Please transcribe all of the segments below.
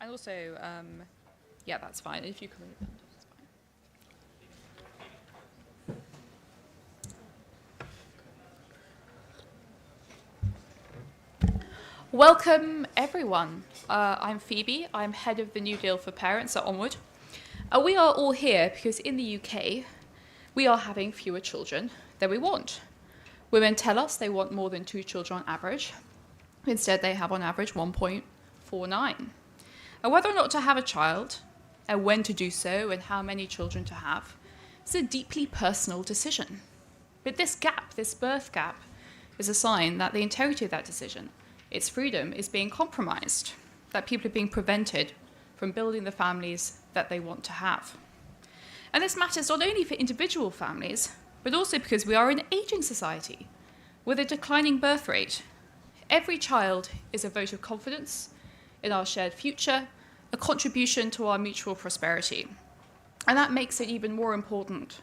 And also, yeah, that's fine. If you can read that, that's fine. Welcome, everyone. I'm Phoebe. I'm head of the New Deal for Parents at Onward. We are all here because in the UK, we are having fewer children than we want. Women tell us they want more than 2 children on average. Instead, they have on average 1.49. And whether or not to have a child, and when to do so, and how many children to have, is a deeply personal decision. But this gap, this birth gap, is a sign that the integrity of that decision, its freedom, is being compromised, that people are being prevented from building the families that they want to have. And this matters not only for individual families, but also because we are an aging society with a declining birth rate. Every child is a vote of confidence in our shared future, a contribution to our mutual prosperity. And that makes it even more important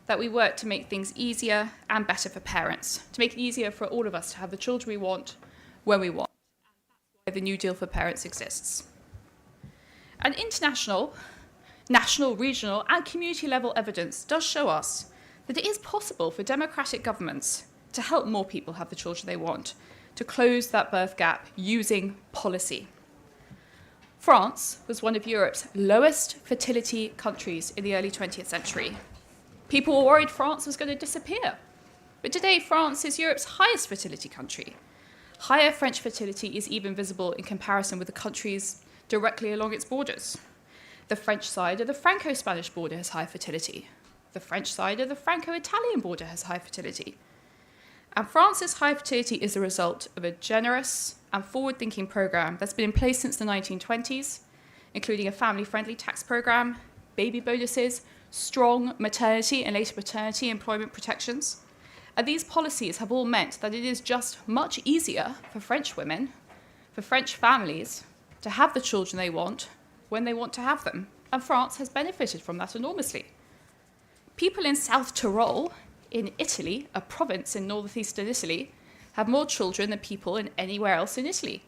that we work to make things easier and better for parents, to make it easier for all of us to have the children we want when we want. And that's why the New Deal for Parents exists. And international, national, regional, and community level evidence does show us that it is possible for democratic governments to help more people have the children they want, to close that birth gap using policy. France was one of Europe's lowest fertility countries in the early 20th century. People were worried France was going to disappear. But today, France is Europe's highest fertility country. Higher French fertility is even visible in comparison with the countries directly along its borders. The French side of the Franco-Spanish border has high fertility. The French side of the Franco-Italian border has high fertility. And France's high fertility is the result of a generous and forward-thinking program that's been in place since the 1920s, including a family-friendly tax program, baby bonuses, strong maternity and later paternity employment protections. And these policies have all meant that it is just much easier for French women, for French families, to have the children they want when they want to have them. And France has benefited from that enormously. People in South Tyrol, in Italy, a province in northeastern Italy, have more children than people in anywhere else in Italy.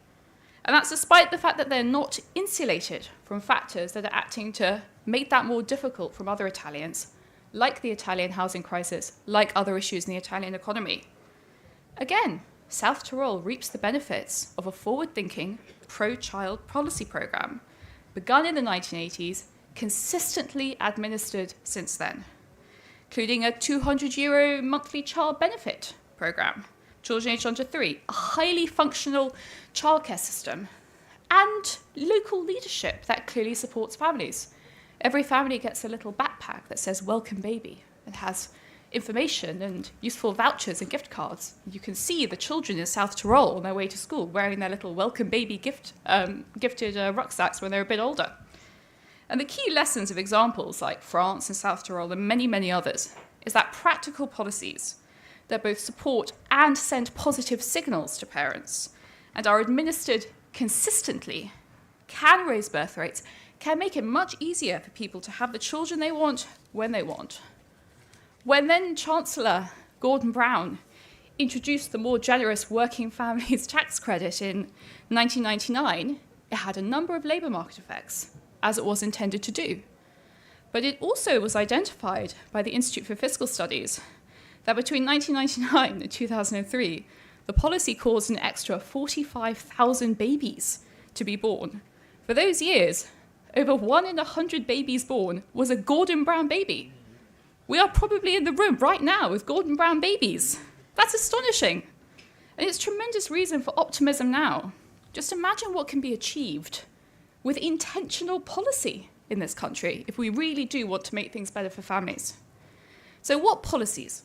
And that's despite the fact that they're not insulated from factors that are acting to make that more difficult from other Italians, like the Italian housing crisis, like other issues in the Italian economy. Again, South Tyrol reaps the benefits of a forward-thinking, pro-child policy program, begun in the 1980s, consistently administered since then, including a €200 monthly child benefit program, children aged under 3, a highly functional childcare system, and local leadership that clearly supports families. Every family gets a little backpack that says "Welcome Baby" and has information and useful vouchers and gift cards. You can see the children in South Tyrol on their way to school wearing their little Welcome Baby gifted rucksacks when they're a bit older. And the key lessons of examples like France and South Tyrol and many, many others is that practical policies that both support and send positive signals to parents and are administered consistently can raise birth rates, can make it much easier for people to have the children they want when they want. When then Chancellor Gordon Brown introduced the more generous Working Families Tax Credit in 1999, it had a number of labour market effects, as it was intended to do. But it also was identified by the Institute for Fiscal Studies that between 1999 and 2003, the policy caused an extra 45,000 babies to be born. For those years, over 1 in 100 babies born was a Gordon Brown baby. We are probably in the room right now with Gordon Brown babies. That's astonishing. And it's tremendous reason for optimism now. Just imagine what can be achieved with intentional policy in this country if we really do want to make things better for families. So what policies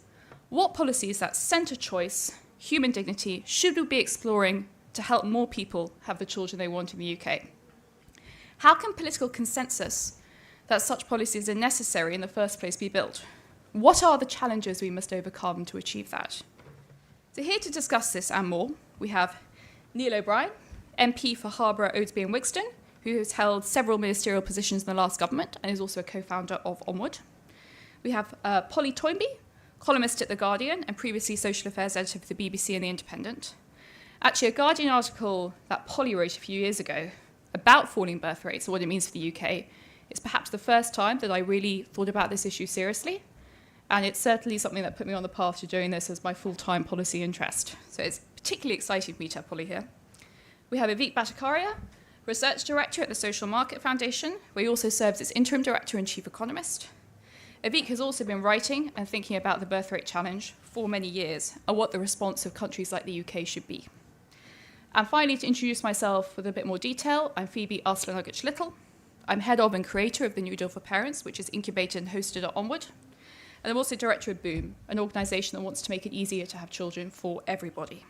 that centre choice, human dignity, should we be exploring to help more people have the children they want in the UK? How can political consensus that such policies are necessary in the first place be built? What are the challenges we must overcome to achieve that? So here to discuss this and more, we have Neil O'Brien, MP for Harborough, Oadesby and Wigston, who has held several ministerial positions in the last government and is also a co-founder of Onward. We have Polly Toynbee, columnist at The Guardian and previously social affairs editor for the BBC and The Independent. Actually, a Guardian article that Polly wrote a few years ago about falling birth rates and what it means for the UK, it's perhaps the first time that I really thought about this issue seriously. And it's certainly something that put me on the path to doing this as my full-time policy interest. So it's particularly exciting for me to have Polly here. We have Avik Bhattacharya, Research Director at the Social Market Foundation, where he also serves as Interim Director and Chief Economist. Avik has also been writing and thinking about the birth rate challenge for many years and what the response of countries like the UK should be. And finally, to introduce myself with a bit more detail, I'm Phoebe Arslanogich-Little. I'm head of and creator of the New Deal for Parents, which is incubated and hosted at Onward. And I'm also director of Boom, an organisation that wants to make it easier to have children for everybody.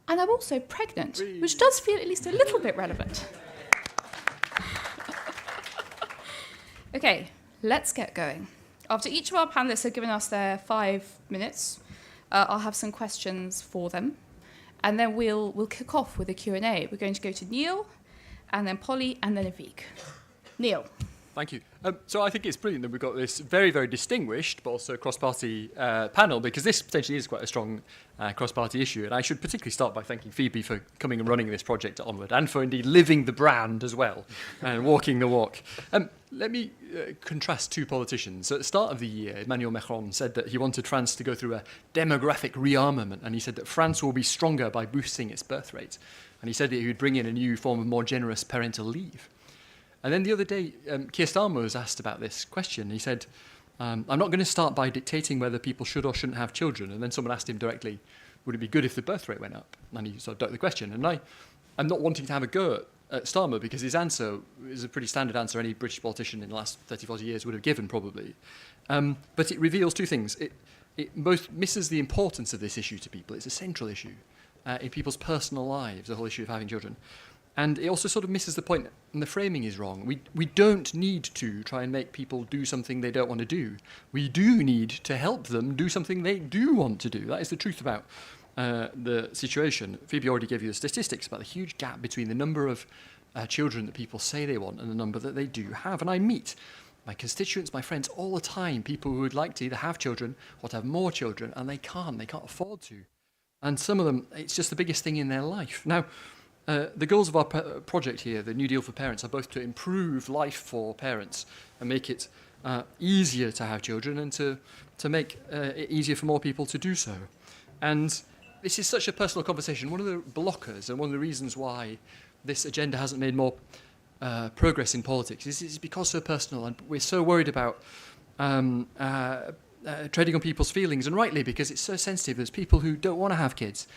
And I'm also pregnant, which does feel at least a little bit relevant. Okay, let's get going. After each of our panelists have given us their 5 minutes, I'll have some questions for them. And then we'll kick off with a Q&A. We're going to go to Neil, and then Polly, and then Avik. Neil. Thank you. So I think it's brilliant that we've got this very, very distinguished but also cross-party panel, because this potentially is quite a strong cross-party issue. And I should particularly start by thanking Phoebe for coming and running this project at Onward, and for indeed living the brand as well and walking the walk. Let me contrast two politicians. At the start of the year, Emmanuel Macron said that he wanted France to go through a demographic rearmament, and he said that France will be stronger by boosting its birth rate. And he said that he would bring in a new form of more generous parental leave. And then the other day, Keir Starmer was asked about this question. He said, I'm not going to start by dictating whether people should or shouldn't have children. And then someone asked him directly, would it be good if the birth rate went up? And he sort of ducked the question. And I'm not wanting to have a go at Starmer, because his answer is a pretty standard answer any British politician in the last 30, 40 years would have given, probably. But it reveals two things. It both misses the importance of this issue to people. It's a central issue in people's personal lives, the whole issue of having children. And it also sort of misses the point, and the framing is wrong. We don't need to try and make people do something they don't want to do. We do need to help them do something they do want to do. That is the truth about the situation. Phoebe already gave you the statistics about the huge gap between the number of children that people say they want and the number that they do have. And I meet my constituents, my friends, all the time, people who would like to either have children or to have more children, and they can't afford to. And some of them, it's just the biggest thing in their life. Now, the goals of our project here, the New Deal for Parents, are both to improve life for parents and make it easier to have children, and to make it easier for more people to do so. And this is such a personal conversation. One of the blockers and one of the reasons why this agenda hasn't made more progress in politics is because so personal, and we're so worried about treading on people's feelings, and rightly, because it's so sensitive. There's people who don't want to have kids.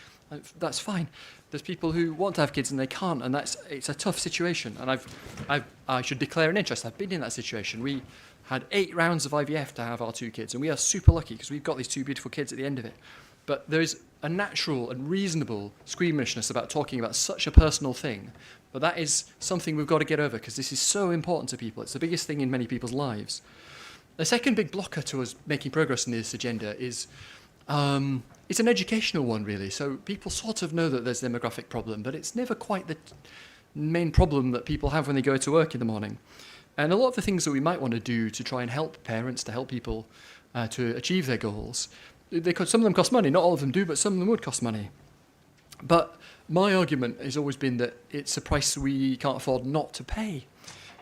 That's fine. There's people who want to have kids and they can't, and it's a tough situation. And I should declare an interest. I've been in that situation. We had 8 rounds of IVF to have our 2 kids, and we are super lucky because we've got these 2 beautiful kids at the end of it. But there is a natural and reasonable squeamishness about talking about such a personal thing. But that is something we've got to get over, because this is so important to people. It's the biggest thing in many people's lives. The second big blocker to us making progress in this agenda is it's an educational one, really. So people sort of know that there's a demographic problem, but it's never quite the main problem that people have when they go to work in the morning. And a lot of the things that we might want to do to try and help parents, to help people to achieve their goals, some of them cost money. Not all of them do, but some of them would cost money. But my argument has always been that it's a price we can't afford not to pay.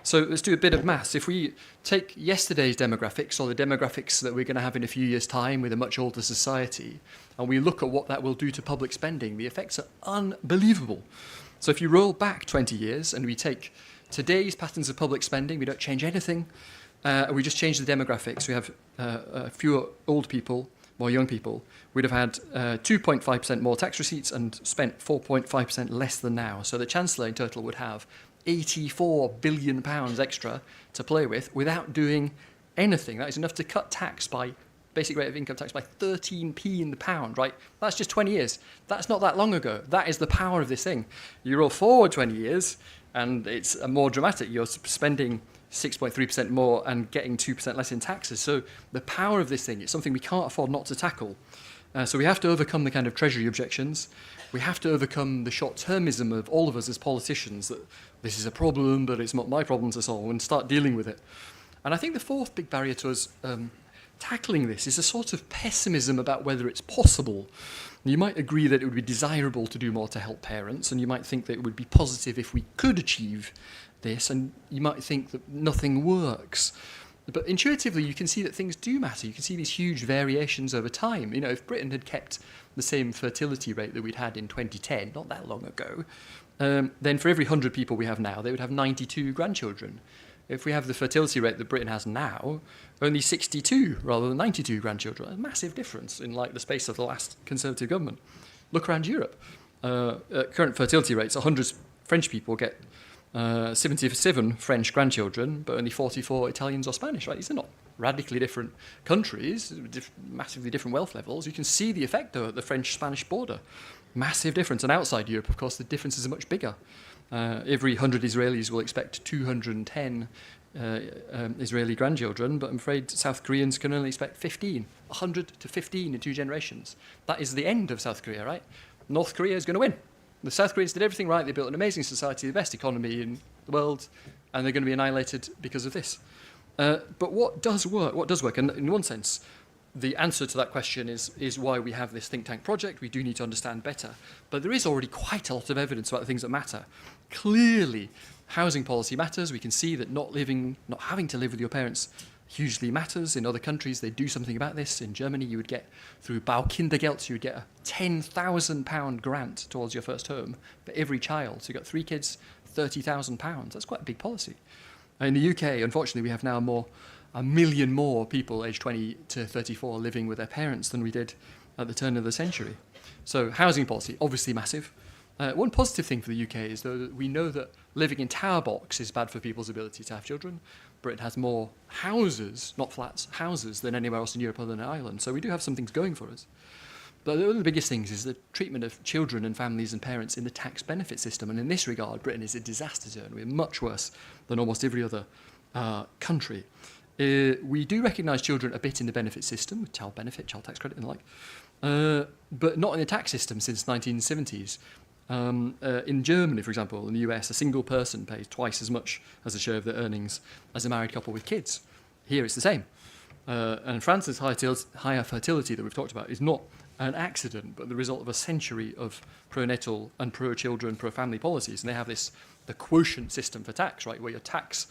So let's do a bit of maths. If we take yesterday's demographics, or the demographics that we're going to have in a few years' time with a much older society, and we look at what that will do to public spending, the effects are unbelievable. So if you roll back 20 years and we take today's patterns of public spending, we don't change anything, we just change the demographics. We have fewer old people, more young people. We'd have had 2.5% more tax receipts and spent 4.5% less than now. So the Chancellor in total would have £84 billion extra to play with without doing anything. That is enough to cut tax by, basic rate of income tax, by 13p in the pound, right? That's just 20 years. That's not that long ago. That is the power of this thing. You roll forward 20 years, and it's more dramatic. You're spending 6.3% more and getting 2% less in taxes. So the power of this thing is something we can't afford not to tackle. So we have to overcome the kind of Treasury objections. We have to overcome the short-termism of all of us as politicians, that this is a problem, but it's not my problem to solve, and start dealing with it. And I think the fourth big barrier to us tackling this is a sort of pessimism about whether it's possible. You might agree that it would be desirable to do more to help parents, and you might think that it would be positive if we could achieve this, and you might think that nothing works. But intuitively, you can see that things do matter. You can see these huge variations over time. You know, if Britain had kept the same fertility rate that we'd had in 2010, not that long ago, then for every 100 people we have now, they would have 92 grandchildren. If we have the fertility rate that Britain has now, only 62 rather than 92 grandchildren. A massive difference in like the space of the last Conservative government. Look around Europe. At current fertility rates, 100 French people get 77 French grandchildren, but only 44 Italians or Spanish, right? These are not radically different countries, massively different wealth levels. You can see the effect, though, at the French-Spanish border. Massive difference. And outside Europe, of course, the differences are much bigger. Every 100 Israelis will expect 210 Israeli grandchildren, but I'm afraid South Koreans can only expect 15. 100 to 15 in 2 generations. That is the end of South Korea, right? North Korea is going to win. The South Koreans did everything right. They built an amazing society, the best economy in the world, and they're going to be annihilated because of this. But what does work? And in one sense, the answer to that question is why we have this think tank project. We do need to understand better. But there is already quite a lot of evidence about the things that matter. Clearly, housing policy matters. We can see that not having to live with your parents hugely matters. In other countries, they do something about this. In Germany, you would get, through Baukindergeld, you would get a £10,000 grant towards your first home for every child. So you've got 3 kids, £30,000. That's quite a big policy. In the UK, unfortunately, we have now 1 million more people aged 20 to 34 living with their parents than we did at the turn of the century. So housing policy, obviously massive. One positive thing for the UK is, though, that we know that living in tower blocks is bad for people's ability to have children. Britain has more houses, not flats, houses, than anywhere else in Europe other than Ireland. So we do have some things going for us. But one of the biggest things is the treatment of children and families and parents in the tax benefit system. And in this regard, Britain is a disaster zone. We're much worse than almost every other country. We do recognise children a bit in the benefit system, with child benefit, child tax credit and the like, but not in the tax system since the 1970s. In Germany, for example, in the US, a single person pays twice as much as a share of their earnings as a married couple with kids. Here it's the same. And France's higher fertility that we've talked about is not an accident, but the result of a century of pro-natal and pro-children, pro-family policies. And they have the quotient system for tax, right, where your tax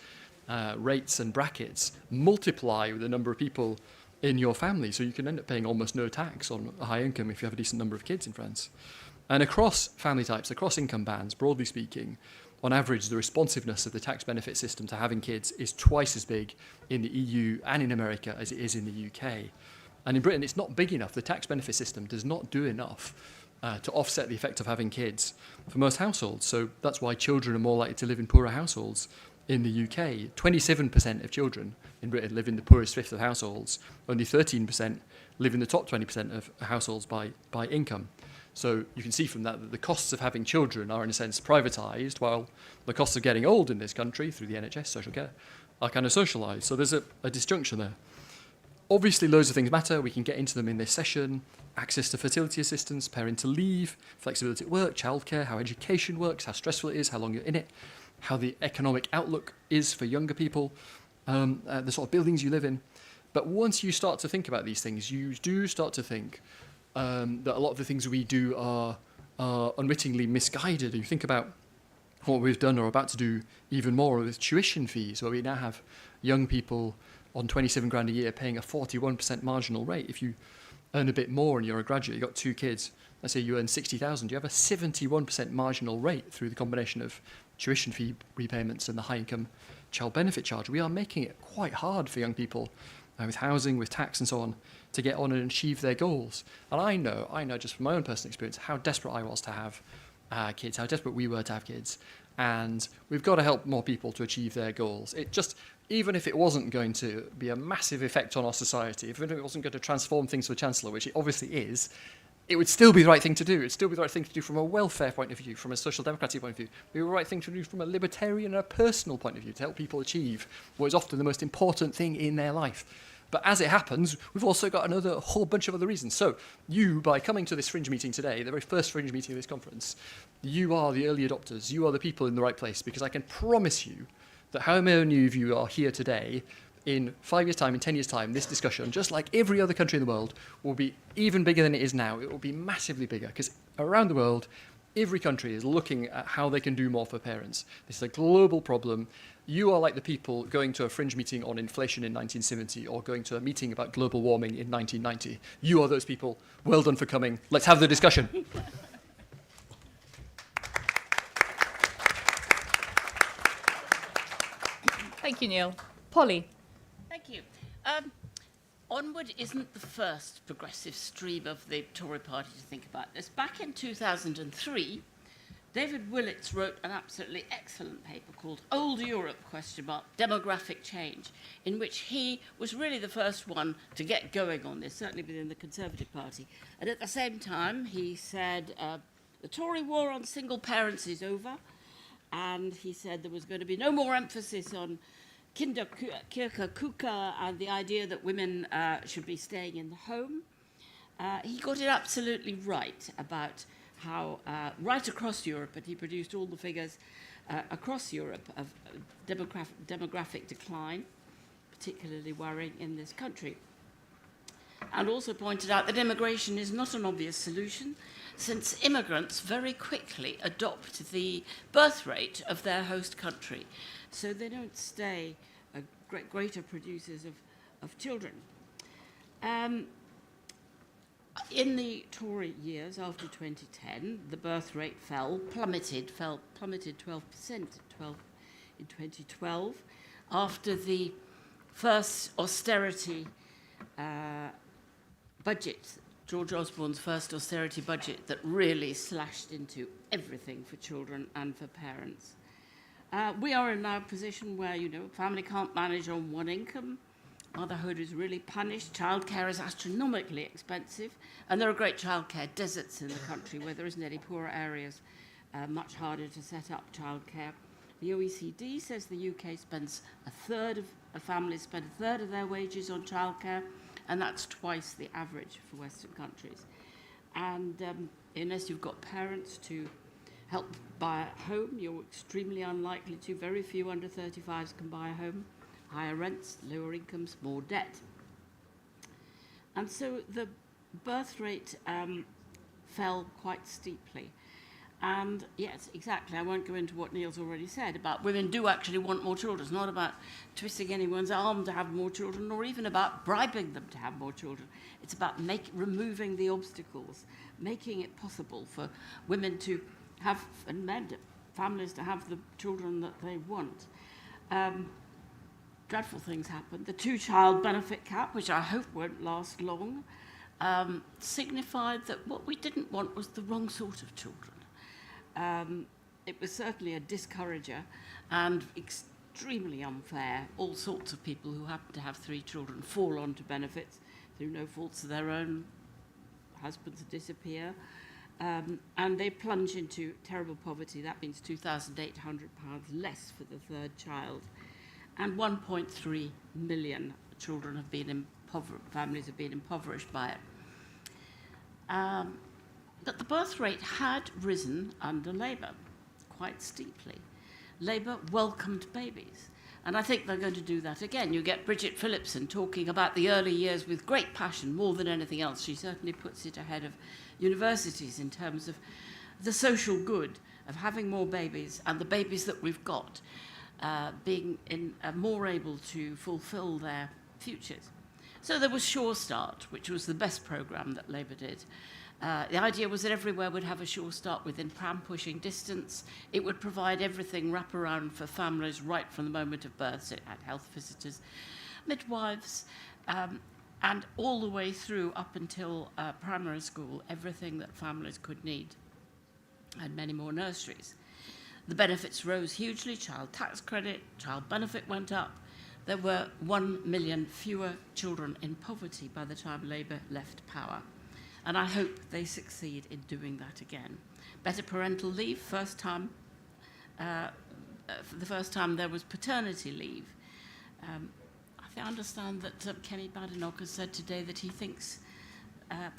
rates and brackets multiply with the number of people in your family. So you can end up paying almost no tax on a high income if you have a decent number of kids in France. And across family types, across income bands, broadly speaking, on average, the responsiveness of the tax benefit system to having kids is twice as big in the EU and in America as it is in the UK. And in Britain, it's not big enough. The tax benefit system does not do enough to offset the effect of having kids for most households. So that's why children are more likely to live in poorer households in the UK. 27% of children in Britain live in the poorest fifth of households. Only 13% live in the top 20% of households by income. So you can see from that the costs of having children are, in a sense, privatised, while the costs of getting old in this country, through the NHS, social care, are kind of socialised. So there's a disjunction there. Obviously, loads of things matter. We can get into them in this session. Access to fertility assistance, parental leave, flexibility at work, childcare, how education works, how stressful it is, how long you're in it, how the economic outlook is for younger people, the sort of buildings you live in. But once you start to think about these things, you do start to think that a lot of the things we do are unwittingly misguided. You think about what we've done or about to do even more with tuition fees, where we now have young people on 27 grand a year paying a 41% marginal rate. If you earn a bit more and you're a graduate, you've got 2 kids, let's say you earn 60,000, you have a 71% marginal rate through the combination of tuition fee repayments and the high income child benefit charge. We are making it quite hard for young people with housing, with tax and so on, to get on and achieve their goals. And I know just from my own personal experience how desperate I was to have kids, how desperate we were to have kids. And we've got to help more people to achieve their goals. It just, even if it wasn't going to be a massive effect on our society, if it wasn't going to transform things for the Chancellor, which it obviously is, it would still be the right thing to do. It'd still be the right thing to do from a welfare point of view, from a social democratic point of view. It would be the right thing to do from a libertarian and a personal point of view to help people achieve what is often the most important thing in their life. But as it happens, we've also got another whole bunch of other reasons. So you, by coming to this fringe meeting today, the very first fringe meeting of this conference, you are the early adopters. You are the people in the right place, because I can promise you that how many of you are here today in 5 years' time, in 10 years' time, this discussion, just like every other country in the world, will be even bigger than it is now. It will be massively bigger, because around the world, every country is looking at how they can do more for parents. This is a global problem. You are like the people going to a fringe meeting on inflation in 1970 or going to a meeting about global warming in 1990. You are those people. Well done for coming. Let's have the discussion. Thank you, Neil. Polly. Thank you. Onward isn't the first progressive stream of the Tory party to think about this. Back in 2003, David Willetts wrote an absolutely excellent paper called Old Europe, Demographic Change, in which he was really the first one to get going on this, certainly within the Conservative Party. And at the same time, he said, the Tory war on single parents is over, and he said there was going to be no more emphasis on Kinderkirche and the idea that women should be staying in the home. He got it absolutely right about how right across Europe, and he produced all the figures across Europe of demographic decline, particularly worrying in this country. And also pointed out that immigration is not an obvious solution, since immigrants very quickly adopt the birth rate of their host country. So they don't stay greater producers of children. In the Tory years after 2010, the birth rate plummeted 12% in 2012, after the first austerity budget, George Osborne's first austerity budget that really slashed into everything for children and for parents. We are in now a position where, a family can't manage on one income. Motherhood is really punished. Childcare is astronomically expensive. And there are great childcare deserts in the country where there isn't any poorer areas, much harder to set up childcare. The OECD says the UK spends families spend a third of their wages on childcare, and that's twice the average for Western countries. And unless you've got parents to help buy a home, you're extremely unlikely to. Very few under 35s can buy a home. Higher rents, lower incomes, more debt. And so the birth rate fell quite steeply. And yes, exactly, I won't go into what Neil's already said about women do actually want more children. It's not about twisting anyone's arm to have more children, or even about bribing them to have more children. It's about removing the obstacles, making it possible for women to have, and men, families to have the children that they want. Dreadful things happen. The two-child benefit cap, which I hope won't last long, signified that what we didn't want was the wrong sort of children. It was certainly a discourager and extremely unfair. All sorts of people who happen to have 3 children fall onto benefits through no faults of their own. Husbands disappear. And they plunge into terrible poverty. That means £2,800 less for the third child. And 1.3 million children have been families have been impoverished by it. But the birth rate had risen under Labour quite steeply. Labour welcomed babies. And I think they're going to do that again. You get Bridget Phillipson talking about the early years with great passion, more than anything else. She certainly puts it ahead of universities in terms of the social good of having more babies, and the babies that we've got being more able to fulfil their futures. So there was Sure Start, which was the best programme that Labour did. The idea was that everywhere would have a Sure Start within pram-pushing distance. It would provide everything wraparound for families right from the moment of birth. So it had health visitors, midwives, and all the way through up until primary school, everything that families could need, and many more nurseries. The benefits rose hugely. Child tax credit, child benefit went up. There were 1 million fewer children in poverty by the time Labour left power. And I hope they succeed in doing that again. Better parental leave, for the first time there was paternity leave. I understand that Kenny Badenoch has said today that he thinks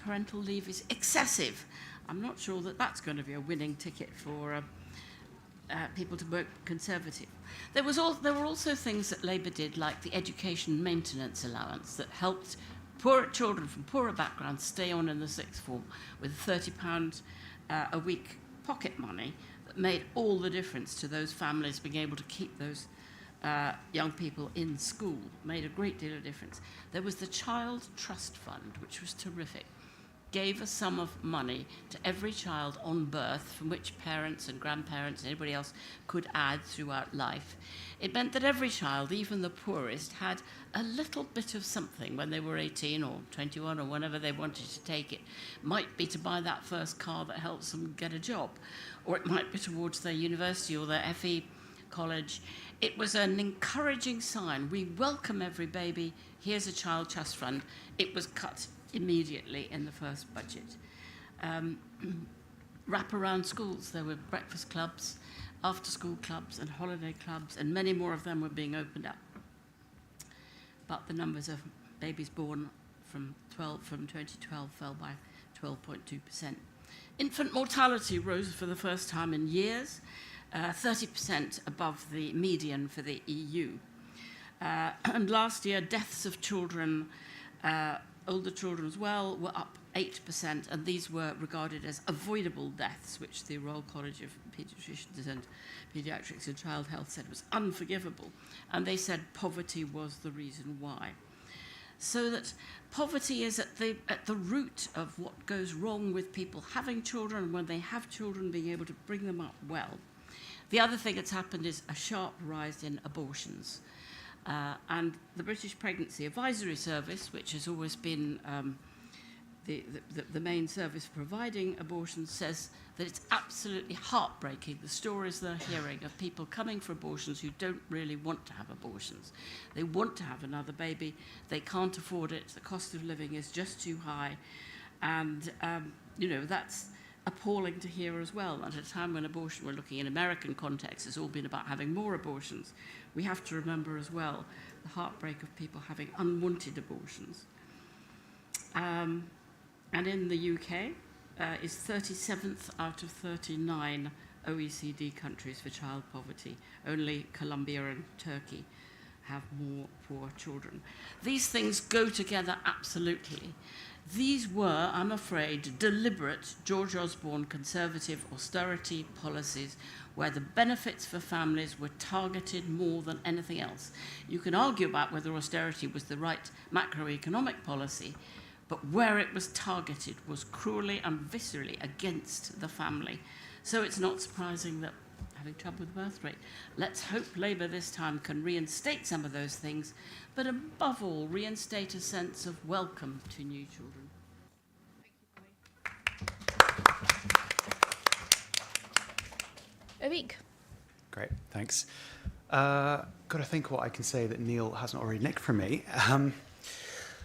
parental leave is excessive. I'm not sure that that's going to be a winning ticket for people to vote Conservative. There were also things that Labour did, like the education maintenance allowance, that helped poor children from poorer backgrounds stay on in the sixth form with £30 a week pocket money that made all the difference to those families being able to keep those young people in school, made a great deal of difference. There was the Child Trust Fund, which was terrific, gave a sum of money to every child on birth from which parents and grandparents and anybody else could add throughout life. It meant that every child, even the poorest, had a little bit of something when they were 18 or 21 or whenever they wanted to take it. Might be to buy that first car that helps them get a job, or it might be towards their university or their FE college. It was an encouraging sign. We welcome every baby. Here's a Child Trust Fund. It was cut immediately in the first budget. Wraparound schools. There were breakfast clubs, after-school clubs and holiday clubs, and many more of them were being opened up. But the numbers of babies born from 2012 fell by 12.2%. Infant mortality rose for the first time in years, 30% above the median for the EU. And last year, deaths of children, older children as well, were up 8%, and these were regarded as avoidable deaths, which the Royal College of Paediatricians and Paediatrics and Child Health said was unforgivable, and they said poverty was the reason why. So that poverty is at the root of what goes wrong with people having children, and when they have children, being able to bring them up well. The other thing that's happened is a sharp rise in abortions. And the British Pregnancy Advisory Service, which has always been the main service providing abortions, says that it's absolutely heartbreaking, the stories they're hearing of people coming for abortions who don't really want to have abortions. They want to have another baby, they can't afford it, the cost of living is just too high, and that's appalling to hear as well. At a time when abortion, we're looking in American context, has all been about having more abortions. We have to remember as well the heartbreak of people having unwanted abortions. And in the UK, is 37th out of 39 OECD countries for child poverty. Only Colombia and Turkey have more poor children. These things go together absolutely. These were, I'm afraid, deliberate George Osborne Conservative austerity policies where the benefits for families were targeted more than anything else. You can argue about whether austerity was the right macroeconomic policy, but where it was targeted was cruelly and viscerally against the family. So it's not surprising that having trouble with the birth rate. Let's hope Labour this time can reinstate some of those things, but above all, reinstate a sense of welcome to new children. Avik. Great, thanks. Got to think what I can say that Neil hasn't already nicked from me.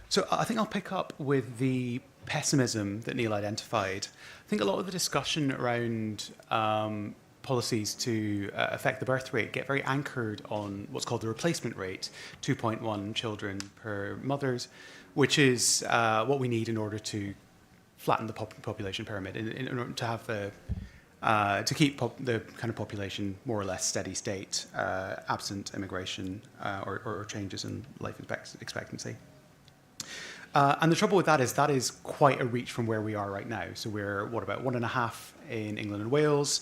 So I think I'll pick up with the pessimism that Neil identified. I think a lot of the discussion around policies to affect the birth rate get very anchored on what's called the replacement rate, 2.1 children per mothers, which is what we need in order to flatten the population pyramid, in order to have to keep the kind of population more or less steady state, absent immigration or changes in life expectancy. And the trouble with that is quite a reach from where we are right now. So we're, about 1.5 in England and Wales,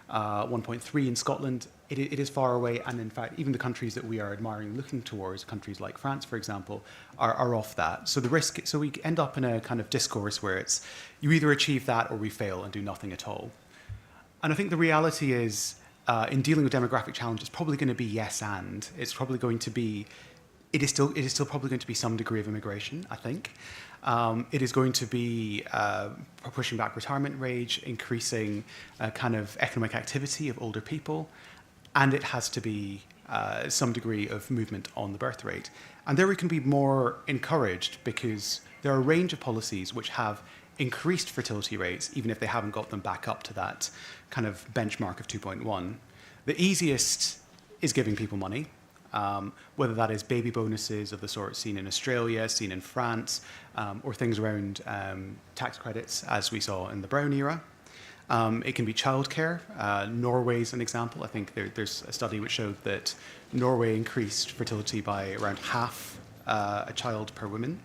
1.3 in Scotland. It is far away, and in fact, even the countries that we are admiring, looking towards, countries like France, for example, are off that. So so we end up in a kind of discourse where it's, you either achieve that or we fail and do nothing at all. And I think the reality is, in dealing with demographic challenges, it's probably going to be yes and. It's probably going to be, it is still probably going to be some degree of immigration, I think. It is going to be pushing back retirement age, increasing kind of economic activity of older people, and it has to be some degree of movement on the birth rate. And there we can be more encouraged because there are a range of policies which have increased fertility rates, even if they haven't got them back up to that kind of benchmark of 2.1. The easiest is giving people money, whether that is baby bonuses of the sort seen in Australia, seen in France, or things around tax credits, as we saw in the Brown era. It can be childcare. Norway's an example. I think there's a study which showed that Norway increased fertility by around half a child per woman.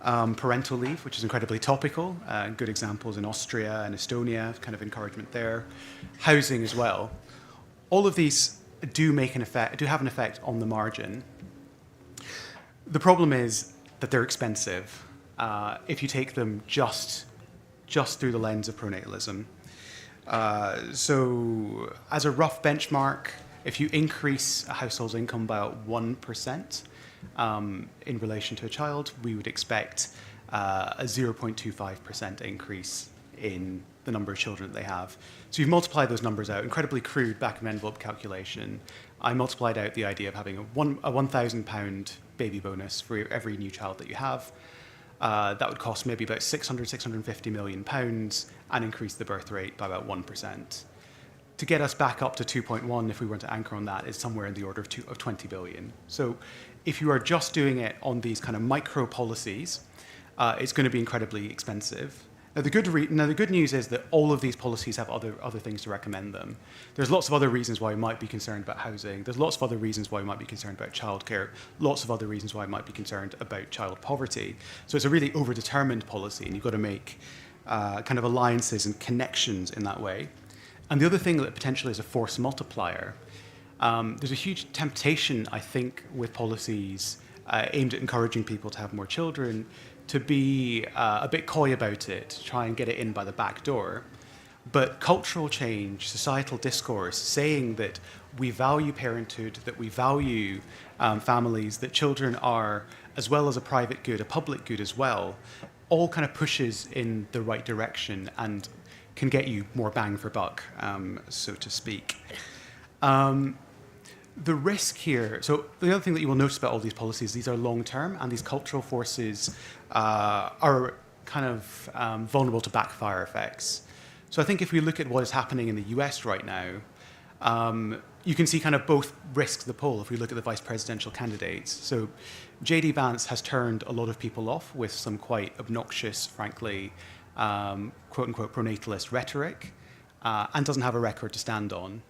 Parental leave, which is incredibly topical. Good examples in Austria and Estonia, kind of encouragement there. Housing as well. All of these do have an effect on the margin. The problem is that they're expensive if you take them just through the lens of pronatalism. So as a rough benchmark, if you increase a household's income by about 1% in relation to a child, we would expect a 0.25% increase in the number of children that they have. So you've multiplied those numbers out, incredibly crude back-of-envelope calculation. I multiplied out the idea of having a £1,000 baby bonus for every new child that you have. That would cost maybe about £650 million and increase the birth rate by about 1%. To get us back up to 2.1, if we were to anchor on that, is somewhere in the order of 20 billion. So if you are just doing it on these kind of micro policies, it's going to be incredibly expensive. Now, the good news is that all of these policies have other things to recommend them. There's lots of other reasons why we might be concerned about housing. There's lots of other reasons why we might be concerned about childcare. Lots of other reasons why we might be concerned about child poverty. So it's a really overdetermined policy, and you've got to make kind of alliances and connections in that way. And the other thing that potentially is a force multiplier, there's a huge temptation, I think, with policies aimed at encouraging people to have more children, to be a bit coy about it, to try and get it in by the back door. But cultural change, societal discourse, saying that we value parenthood, that we value families, that children are, as well as a private good, a public good as well, all kind of pushes in the right direction and can get you more bang for buck, so to speak. The risk here, so the other thing that you will notice about all these policies, these are long-term, and these cultural forces are kind of vulnerable to backfire effects. So I think if we look at what is happening in the US right now, you can see kind of both risks of the poll if we look at the vice presidential candidates. So J.D. Vance has turned a lot of people off with some quite obnoxious, frankly, quote-unquote pronatalist rhetoric, and doesn't have a record to stand on.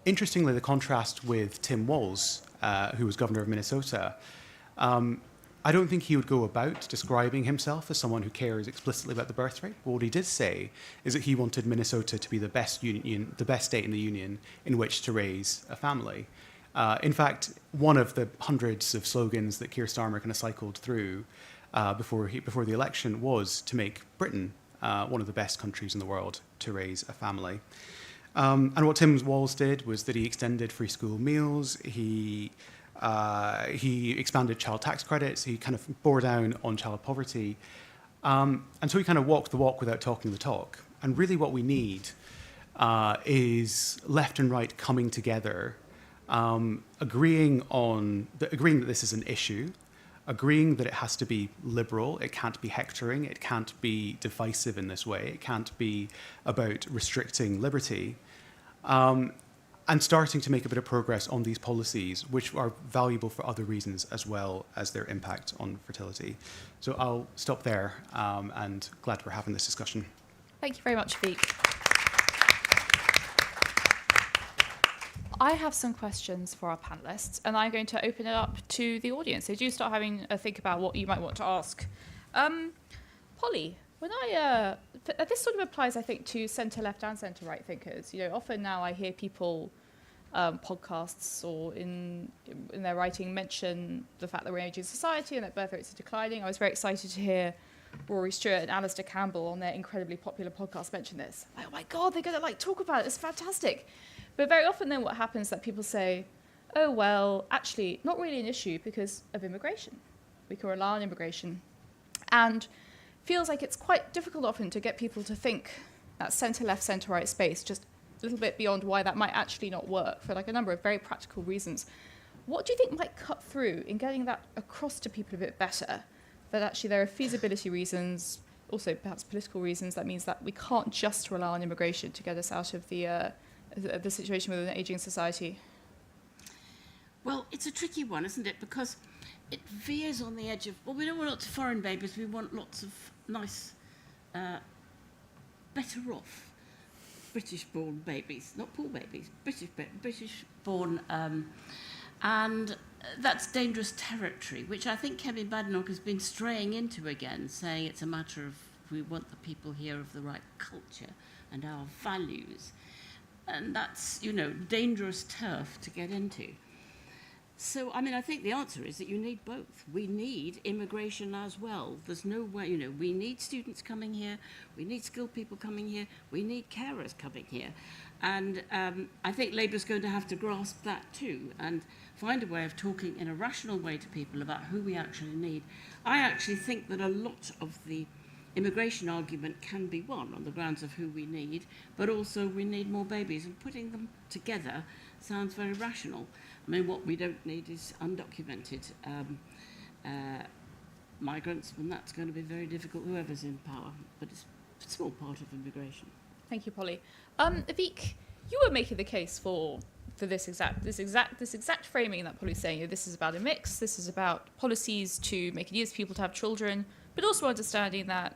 Interestingly, the contrast with Tim Walz, who was governor of Minnesota, I don't think he would go about describing himself as someone who cares explicitly about the birth rate. But what he did say is that he wanted Minnesota to be the best state in the union in which to raise a family. In fact, one of the hundreds of slogans that Keir Starmer kind of cycled through before the election was to make Britain one of the best countries in the world to raise a family. And what Tim Walz did was that he extended free school meals, he expanded child tax credits, he kind of bore down on child poverty. And so he kind of walked the walk without talking the talk. And really what we need is left and right coming together, agreeing that this is an issue, agreeing that it has to be liberal, it can't be hectoring, it can't be divisive in this way, it can't be about restricting liberty, and starting to make a bit of progress on these policies, which are valuable for other reasons as well as their impact on fertility. So I'll stop there, and glad we're having this discussion. Thank you very much, Vic. I have some questions for our panellists, and I'm going to open it up to the audience. So do start having a think about what you might want to ask. Polly, when this sort of applies, I think, to centre-left and centre-right thinkers. You know, often now I hear people, podcasts or in their writing, mention the fact that we're an ageing society and that birth rates are declining. I was very excited to hear Rory Stewart and Alistair Campbell on their incredibly popular podcast mention this. Like, oh my God, they're going to talk about it. It's fantastic. But very often then what happens is that people say, oh, well, actually, not really an issue because of immigration. We can rely on immigration. And feels like it's quite difficult often to get people to think that centre-left, centre-right space, just a little bit beyond why that might actually not work for a number of very practical reasons. What do you think might cut through in getting that across to people a bit better? That actually there are feasibility reasons, also perhaps political reasons, that means that we can't just rely on immigration to get us out of the situation with an ageing society? Well, it's a tricky one, isn't it? Because it veers on the edge of, well, we don't want lots of foreign babies, we want lots of nice better off British-born babies, not poor babies, British-born, and that's dangerous territory, which I think Kemi Badenoch has been straying into again, saying it's a matter of we want the people here of the right culture and our values. And that's, dangerous turf to get into. So, I think the answer is that you need both. We need immigration as well. There's no way, we need students coming here, we need skilled people coming here, we need carers coming here. And I think Labour's going to have to grasp that too and find a way of talking in a rational way to people about who we actually need. I actually think that a lot of the immigration argument can be won on the grounds of who we need, but also we need more babies, and putting them together sounds very rational. What we don't need is undocumented migrants, and that's going to be very difficult, whoever's in power, but it's a small part of immigration. Thank you, Polly. Avik, you were making the case for this exact framing that Polly's saying. This is about a mix. This is about policies to make it easier for people to have children, but also understanding that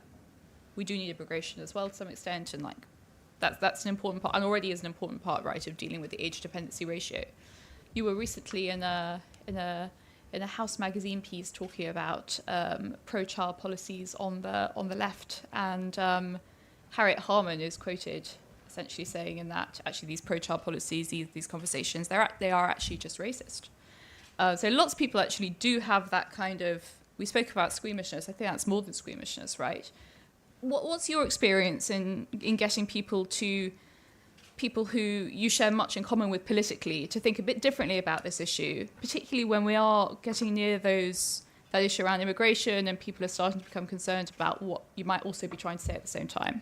we do need immigration as well to some extent, and that's an important part, and already is an important part, right, of dealing with the age dependency ratio. You were recently in a House magazine piece talking about pro-child policies on the left, and Harriet Harman is quoted essentially saying in that actually these pro-child policies, these conversations, they are actually just racist. So lots of people actually do have that kind of. We spoke about squeamishness. I think that's more than squeamishness, right? What's your experience in getting people who you share much in common with politically to think a bit differently about this issue, particularly when we are getting near that issue around immigration and people are starting to become concerned about what you might also be trying to say at the same time?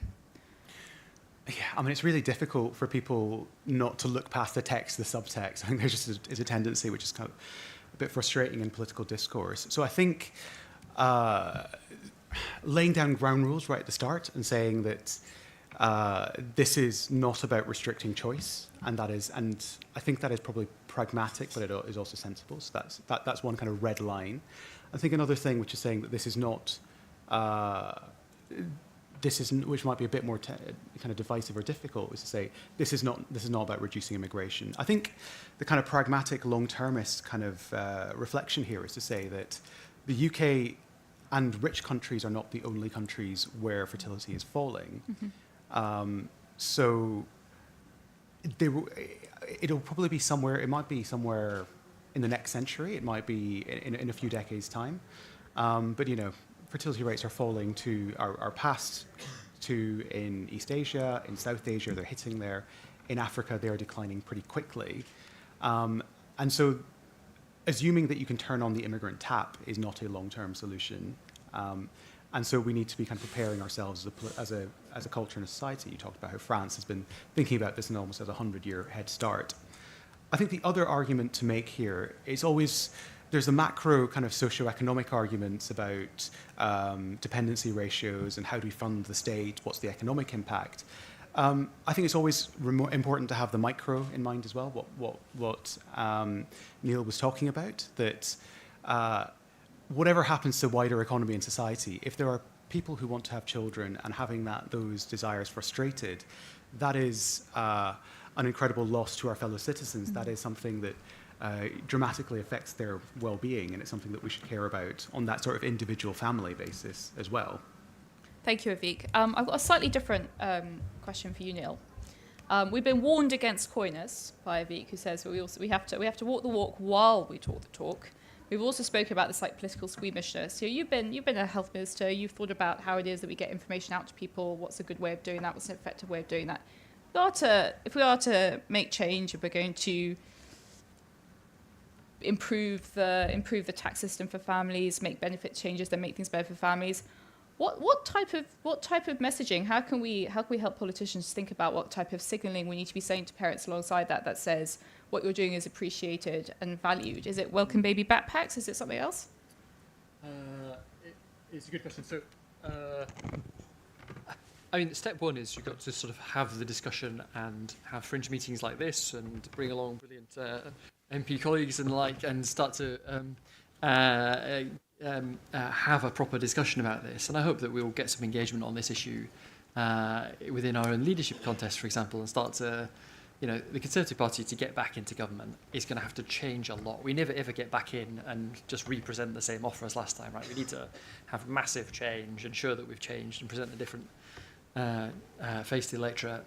Yeah, it's really difficult for people not to look past the text, the subtext. I think there just is a tendency which is kind of a bit frustrating in political discourse. So I think laying down ground rules right at the start and saying that this is not about restricting choice, and I think that is probably pragmatic, but it is also sensible. So that's one kind of red line. I think another thing which is saying that this is not. Which might be a bit more kind of divisive or difficult, is to say this is not about reducing immigration. I think the kind of pragmatic, long-termist kind of reflection here is to say that the UK and rich countries are not the only countries where fertility is falling. Mm-hmm. So it'll probably be somewhere. It might be somewhere in the next century. It might be in a few decades' time. But fertility rates are falling are past to in East Asia, in South Asia, they're hitting there. In Africa, they are declining pretty quickly. And so assuming that you can turn on the immigrant tap is not a long-term solution. And so we need to be kind of preparing ourselves as a culture and a society. You talked about how France has been thinking about this in almost as a 100-year head start. I think the other argument to make here is always there's the macro kind of socioeconomic arguments about dependency ratios and how do we fund the state, what's the economic impact. I think it's always important to have the micro in mind as well, what Neil was talking about, that whatever happens to wider economy and society, if there are people who want to have children and having those desires frustrated, that is an incredible loss to our fellow citizens. Mm-hmm. That is something that dramatically affects their well-being, and it's something that we should care about on that sort of individual family basis as well. Thank you, Avik. I've got a slightly different question for you, Neil. We've been warned against coyness by Avik, who says we have to walk the walk while we talk the talk. We've also spoken about this political squeamishness. So you've been a health minister. You've thought about how it is that we get information out to people. What's a good way of doing that? What's an effective way of doing that? If we are to make change, if we're going to improve the tax system for families, make benefit changes that make things better for families, what type of messaging? How can we help politicians think about what type of signalling we need to be saying to parents alongside that says what you're doing is appreciated and valued? Is it welcome baby backpacks? Is it something else? It's a good question. So, step one is you've got to sort of have the discussion and have fringe meetings like this and bring along brilliant MP colleagues and start to have a proper discussion about this. And I hope that we'll get some engagement on this issue within our own leadership contest, for example, and start to, the Conservative Party to get back into government is going to have to change a lot. We never ever get back in and just represent the same offer as last time, right? We need to have massive change, ensure that we've changed and present a different face to the electorate.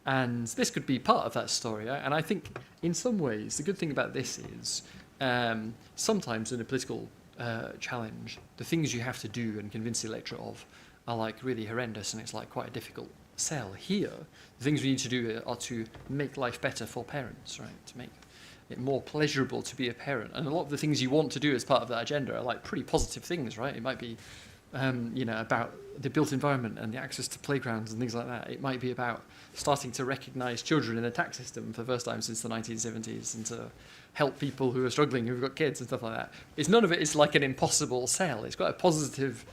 And this could be part of that story. And I think in some ways, the good thing about this is sometimes in a political challenge, the things you have to do and convince the electorate of are like really horrendous, and it's like quite a difficult sell. Here, the things we need to do are to make life better for parents, right? To make it more pleasurable to be a parent. And a lot of the things you want to do as part of that agenda are like pretty positive things, right? It might be, about the built environment and the access to playgrounds and things like that. It might be about starting to recognise children in the tax system for the first time since the 1970s, and to help people who are struggling, who've got kids and stuff like that. None of it is like an impossible sell. It's got a positive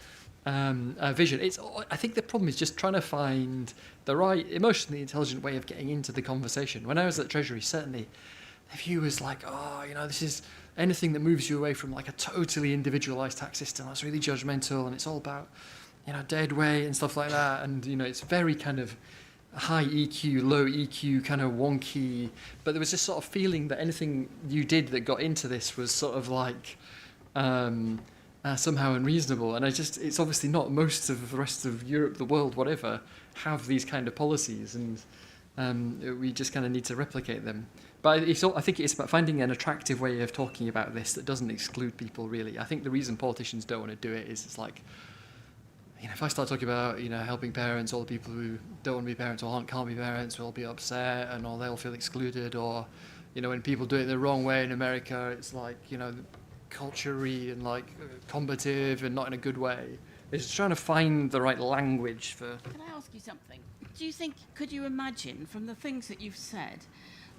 vision. I think the problem is just trying to find the right emotionally intelligent way of getting into the conversation. When I was at Treasury, certainly the view was like, this is anything that moves you away from like a totally individualised tax system. That's really judgmental, and it's all about, dead weight and stuff like that. And, it's very kind of high EQ, low EQ, kind of wonky. But there was this sort of feeling that anything you did that got into this was sort of like somehow unreasonable. And it's obviously not. Most of the rest of Europe, the world, whatever, have these kind of policies, and we just kind of need to replicate them. But I think it's about finding an attractive way of talking about this that doesn't exclude people, really. I think the reason politicians don't want to do it is it's like, if I start talking about, helping parents, all the people who don't want to be parents or can't be parents will be upset, or they'll feel excluded, or, when people do it the wrong way in America, it's like, culture-y and like combative and not in a good way. It's just trying to find the right language for... Can I ask you something? Could you imagine, from the things that you've said,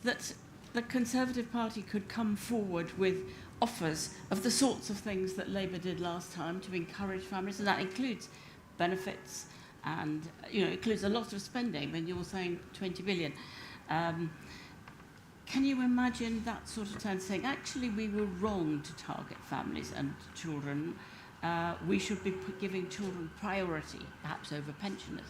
that the Conservative Party could come forward with offers of the sorts of things that Labour did last time to encourage families, and that includes benefits and, includes a lot of spending when you're saying 20 billion. Can you imagine that sort of turn, saying, actually, we were wrong to target families and children. We should be giving children priority, perhaps over pensioners.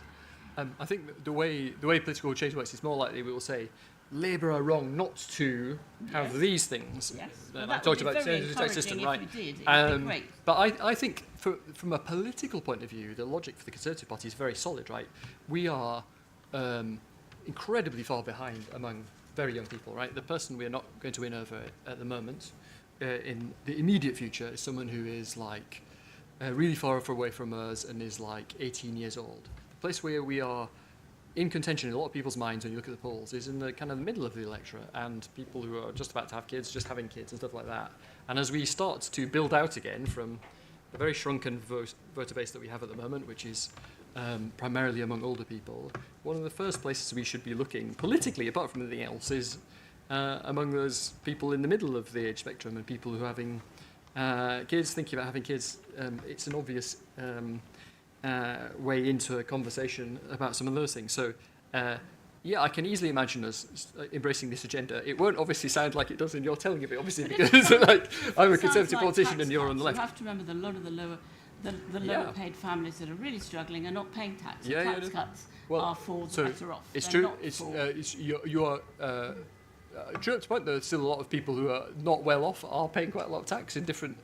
I think the way political change works is more likely we will say, Labour are wrong not to have these things. Yes. Well, Well, I talked about the tax system, right? If we did, it would be great. But I think from a political point of view, the logic for the Conservative Party is very solid, right? We are incredibly far behind among very young people, right? The person we're not going to win over at the moment, in the immediate future, is someone who is like really far away from us and is like 18 years old. The place where we are in contention in a lot of people's minds when you look at the polls is in the kind of the middle of the electorate, and people who are just about to have kids, just having kids and stuff like that. And as we start to build out again from the very shrunken voter base that we have at the moment, which is primarily among older people, one of the first places we should be looking politically, apart from anything else, is among those people in the middle of the age spectrum and people who are having kids, thinking about having kids. It's an obvious way into a conversation about some of those things. So, I can easily imagine us embracing this agenda. It won't obviously sound like it does in your telling of it, obviously, because I'm a Conservative politician and you're on the left. You have to remember that a lot of the lower paid families that are really struggling are not paying tax. Tax cuts are for the better off. It's They're true. You are true up to point. There's still a lot of people who are not well off are paying quite a lot of tax in different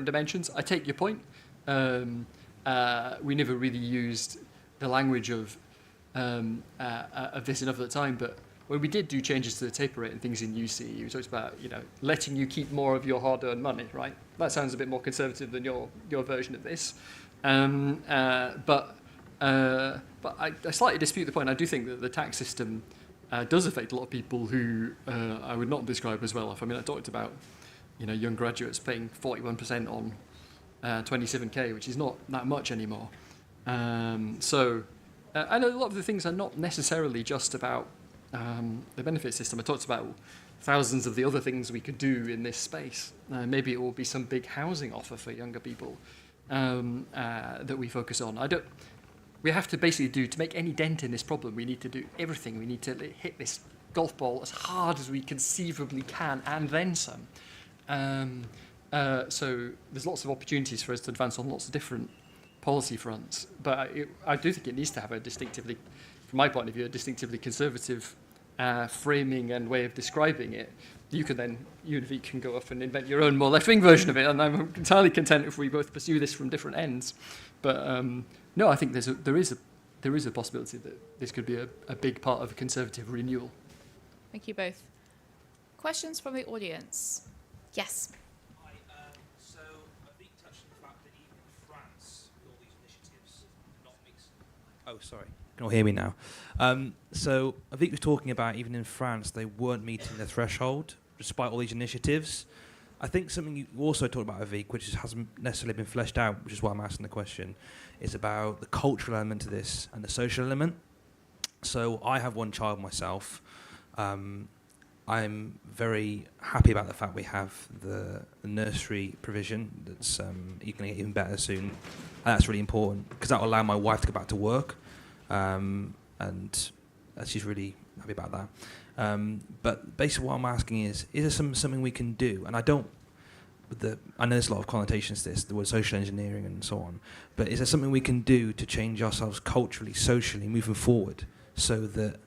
dimensions. I take your point. We never really used the language of this enough at the time, but when we did do changes to the taper rate and things in UC, you talked about letting you keep more of your hard-earned money, right? That sounds a bit more conservative than your version of this, but I slightly dispute the point. I do think that the tax system does affect a lot of people who I would not describe as well off. I mean, I talked about young graduates paying 41% on 27k, which is not that much anymore. And a lot of the things are not necessarily just about the benefit system. I talked about thousands of the other things we could do in this space. Maybe it will be some big housing offer for younger people that we focus on. We have to basically to make any dent in this problem, we need to do everything. We need to hit this golf ball as hard as we conceivably can, and then some. So there's lots of opportunities for us to advance on lots of different policy fronts. But I do think it needs to have a distinctively, from my point of view, a distinctively conservative framing and way of describing it. You and V can go off and invent your own more left-wing version of it, and I'm entirely content if we both pursue this from different ends. But no, I think there is a possibility that this could be a big part of a conservative renewal. Thank you both. Questions from the audience? Yes. Hi. So Avik touched on the fact that even in France, with all these initiatives, not mixed. Oh, sorry. Can you all hear me now? So Avik was talking about even in France, they weren't meeting the threshold despite all these initiatives. I think something you also talked about, Avik, which hasn't necessarily been fleshed out, which is why I'm asking the question, is about the cultural element to this and the social element. So I have one child myself. I'm very happy about the fact we have the nursery provision that's going to get even better soon. And that's really important because that will allow my wife to go back to work. And she's really happy about that. But basically what I'm asking is there something we can do? And I know there's a lot of connotations to this, the word social engineering and so on, but is there something we can do to change ourselves culturally, socially, moving forward so that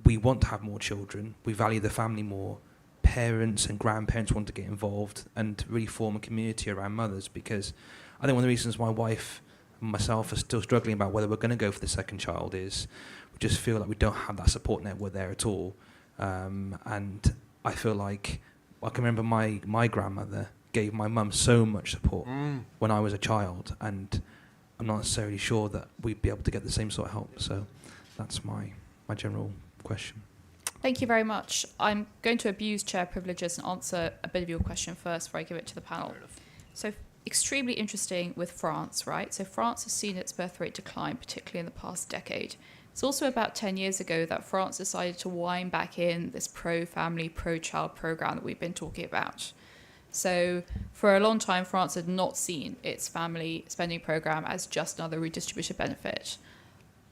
we want to have more children, we value the family more, parents and grandparents want to get involved and really form a community around mothers? Because I think one of the reasons my wife and myself are still struggling about whether we're going to go for the second child is we just feel like we don't have that support network there at all. And I feel like I can remember my grandmother gave my mum so much support when I was a child, and I'm not necessarily sure that we'd be able to get the same sort of help. So that's my general question. Thank you very much. I'm going to abuse chair privileges and answer a bit of your question first before I give it to the panel. So extremely interesting with France, right? So France has seen its birth rate decline, particularly in the past decade. It's also about 10 years ago that France decided to wind back in this pro-family, pro-child program that we've been talking about. So for a long time, France had not seen its family spending program as just another redistributive benefit,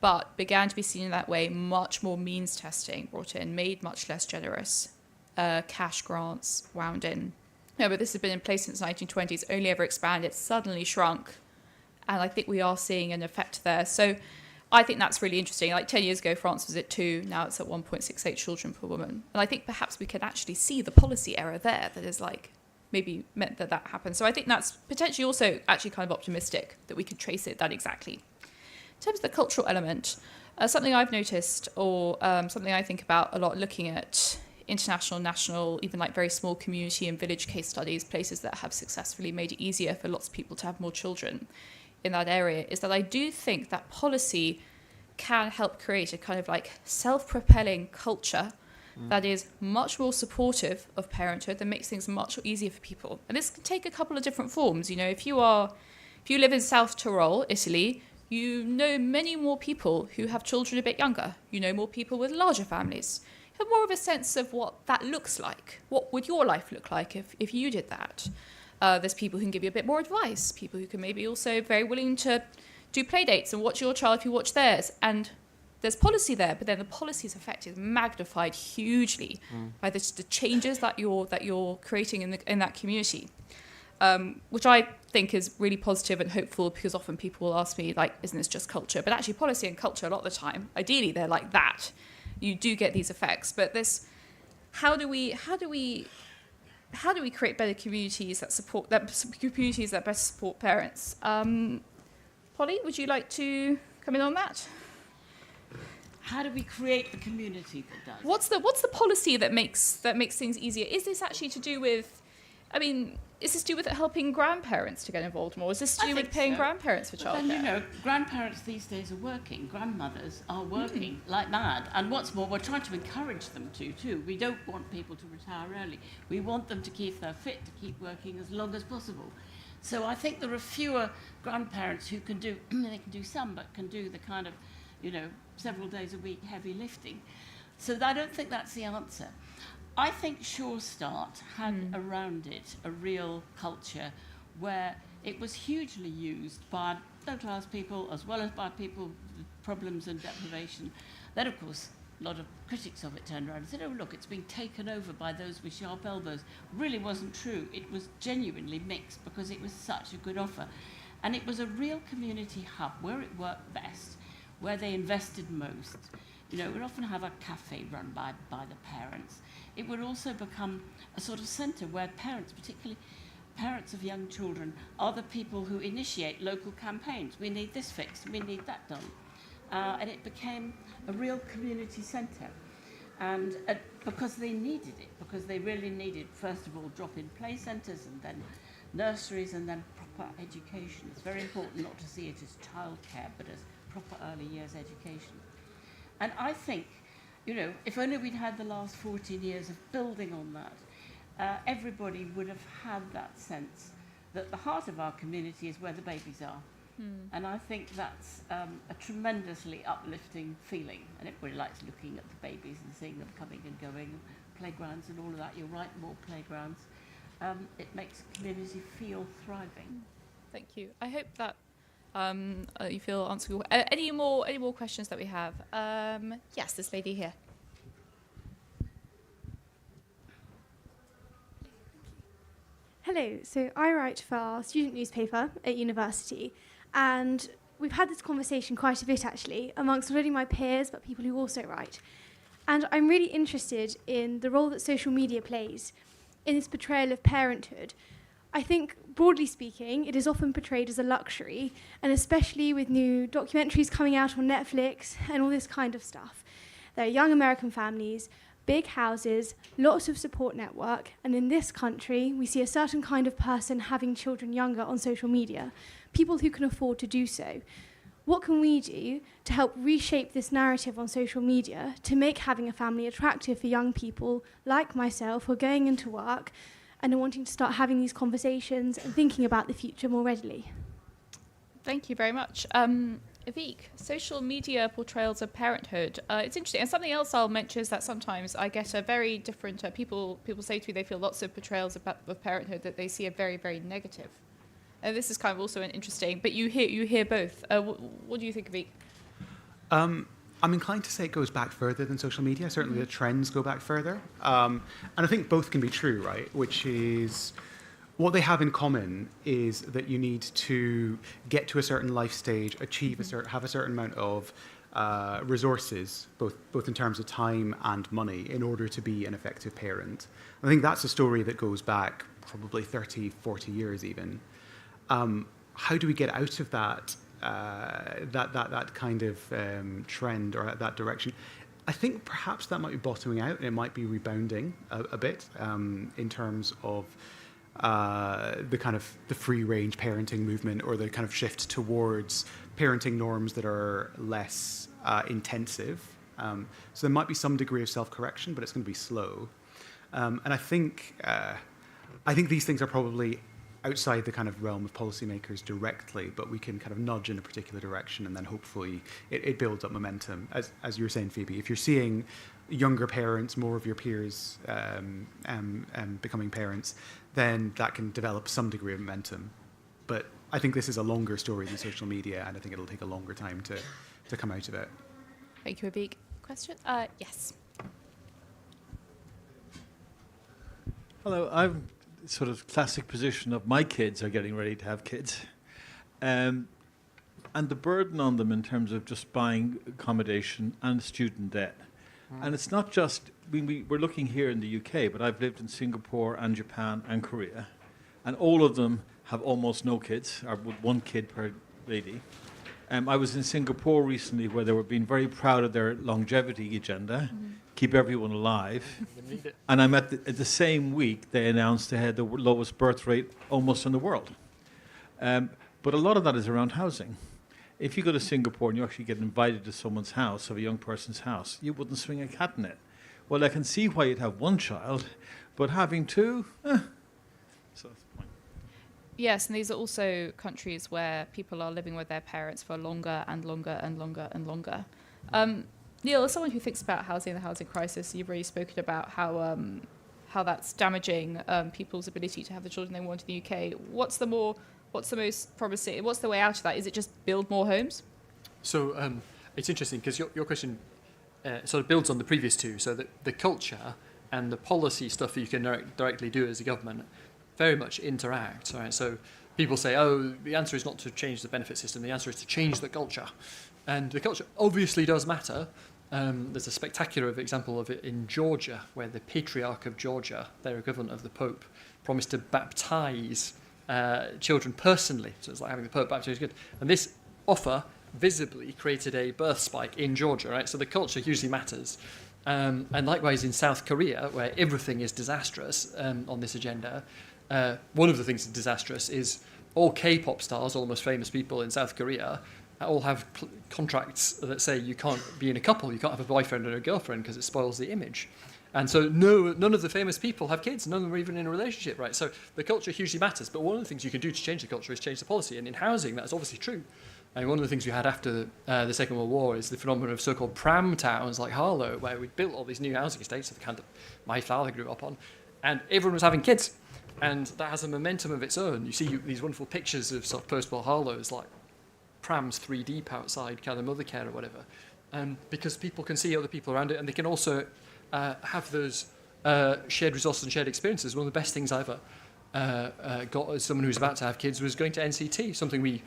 but began to be seen in that way. Much more means testing brought in, made much less generous. Cash grants wound in. No, but this has been in place since the 1920s, only ever expanded, suddenly shrunk. And I think we are seeing an effect there. So I think that's really interesting. Like 10 years ago, France was at 2, now it's at 1.68 children per woman. And I think perhaps we can actually see the policy error there that is like maybe meant that happened. So I think that's potentially also actually kind of optimistic that we could trace it that exactly. In terms of the cultural element, something I've noticed or something I think about a lot looking at international, national, even like very small community and village case studies, places that have successfully made it easier for lots of people to have more children in that area, is that I do think that policy can help create a kind of like self-propelling culture that is much more supportive of parenthood, that makes things much easier for people. And this can take a couple of different forms. You know, if you live in South Tyrol, Italy, you know many more people who have children a bit younger. You know more people with larger families. You have more of a sense of what that looks like. What would your life look like if you did that? There's people who can give you a bit more advice, people who can maybe also very willing to do play dates and watch your child if you watch theirs. And there's policy there, but then the policy's effect is magnified hugely by the changes that you're creating in that community, which I think is really positive and hopeful, because often people will ask me, like, isn't this just culture? But actually policy and culture a lot of the time, ideally they're like that. You do get these effects, but how do we create better communities communities that best support parents? Polly, would you like to come in on that? How do we create the community that does? What's the policy that makes things easier? Is this actually to do with, is this to do with helping grandparents to get involved more? Is this to do with paying grandparents for childcare? And grandparents these days are working. Grandmothers are working like mad. And what's more, we're trying to encourage them to too. We don't want people to retire early. We want them to keep their fit, to keep working as long as possible. So I think there are fewer grandparents who can do, they can do some, but can do the kind of, several days a week heavy lifting. So I don't think that's the answer. I think Sure Start had around it a real culture where it was hugely used by middle-class people as well as by people with problems and deprivation. Then, of course, a lot of critics of it turned around and said, oh, look, it's being taken over by those with sharp elbows. Really wasn't true. It was genuinely mixed because it was such a good offer. And it was a real community hub where it worked best, where they invested most. You know, it would often have a cafe run by the parents. It would also become a sort of centre where parents, particularly parents of young children, are the people who initiate local campaigns. We need this fixed, we need that done. And it became a real community centre. And because they needed it, because they really needed, first of all, drop-in play centres and then nurseries and then proper education. It's very important not to see it as childcare, but as proper early years education. And I think, you know, if only we'd had the last 14 years of building on that, everybody would have had that sense that the heart of our community is where the babies are. And I think that's a tremendously uplifting feeling. And everybody likes looking at the babies and seeing them coming and going, playgrounds and all of that. You're right, more playgrounds. It makes the community feel thriving. Thank you. I hope that you feel answered. Any more questions that we have? Yes, this lady here. Hello, so I write for our student newspaper at university, and we've had this conversation quite a bit actually amongst not only my peers but people who also write. And I'm really interested in the role that social media plays in this portrayal of parenthood. I think, broadly speaking, it is often portrayed as a luxury, and especially with new documentaries coming out on Netflix and all this kind of stuff. There are young American families, big houses, lots of support network, and in this country, we see a certain kind of person having children younger on social media, people who can afford to do so. What can we do to help reshape this narrative on social media to make having a family attractive for young people like myself who are going into work and are wanting to start having these conversations and thinking about the future more readily? Thank you very much. Avik, social media portrayals of parenthood. It's interesting. And something else I'll mention is that sometimes I get a very different, people say to me they feel lots of portrayals of parenthood that they see are very, very negative. And this is kind of also an interesting, but you hear both. What do you think, Avik? I'm inclined to say it goes back further than social media. Certainly the trends go back further. And I think both can be true, right? Which is, what they have in common is that you need to get to a certain life stage, achieve have a certain amount of resources, both in terms of time and money, in order to be an effective parent. I think that's a story that goes back probably 30, 40 years even. How do we get out of that kind of trend or that direction? I think perhaps that might be bottoming out and it might be rebounding a bit in terms of the free range parenting movement, or the kind of shift towards parenting norms that are less intensive. So there might be some degree of self-correction, but it's going to be slow. And I think these things are probably outside the kind of realm of policymakers directly, but we can kind of nudge in a particular direction, and then hopefully it builds up momentum. As you were saying, Phoebe, if you're seeing younger parents, more of your peers becoming parents, then that can develop some degree of momentum. But I think this is a longer story than social media, and I think it'll take a longer time to come out of it. Thank you, Avik. Question? Yes. Hello, I'm sort of classic position of my kids are getting ready to have kids. And the burden on them in terms of just buying accommodation and student debt. And it's not just, we're looking here in the UK, but I've lived in Singapore and Japan and Korea, and all of them have almost no kids, or with one kid per lady. I was in Singapore recently where they were being very proud of their longevity agenda, keep everyone alive. And I'm at the same week they announced they had the lowest birth rate almost in the world. But a lot of that is around housing. If you go to Singapore and you actually get invited to someone's house, of a young person's house, you wouldn't swing a cat in it. Well, I can see why you'd have one child, but having two, So that's the point. Yes, and these are also countries where people are living with their parents for longer and longer and longer and longer. Neil, as someone who thinks about housing and the housing crisis, you've already spoken about how that's damaging people's ability to have the children they want in the UK. What's the most promising? What's the way out of that? Is it just build more homes? So it's interesting because your question sort of builds on the previous two. So that the culture and the policy stuff that you can directly do as a government very much interact. Right? So people say, oh, the answer is not to change the benefit system, the answer is to change the culture. And the culture obviously does matter. There's a spectacular example of it in Georgia, where the Patriarch of Georgia, their equivalent of the Pope, promised to baptize children personally. So it's like having the Pope baptize good. And this offer visibly created a birth spike in Georgia, right? So the culture hugely matters. And likewise in South Korea, where everything is disastrous on this agenda, one of the things that's disastrous is all K-pop stars, all the most famous people in South Korea, all have contracts that say you can't be in a couple, you can't have a boyfriend or a girlfriend because it spoils the image. And so none of the famous people have kids, none of them are even in a relationship, right? So the culture hugely matters, but one of the things you can do to change the culture is change the policy, and in housing that's obviously true. And one of the things we had after the Second World War is the phenomenon of so-called pram towns like Harlow, where we built all these new housing estates, the kind that my father grew up on, and everyone was having kids. And that has a momentum of its own. You see these wonderful pictures of sort of post-war Harlows, like prams 3 deep outside, kind of mother care or whatever, because people can see other people around it, and they can also have those shared resources and shared experiences. One of the best things I ever got as someone who's about to have kids was going to NCT,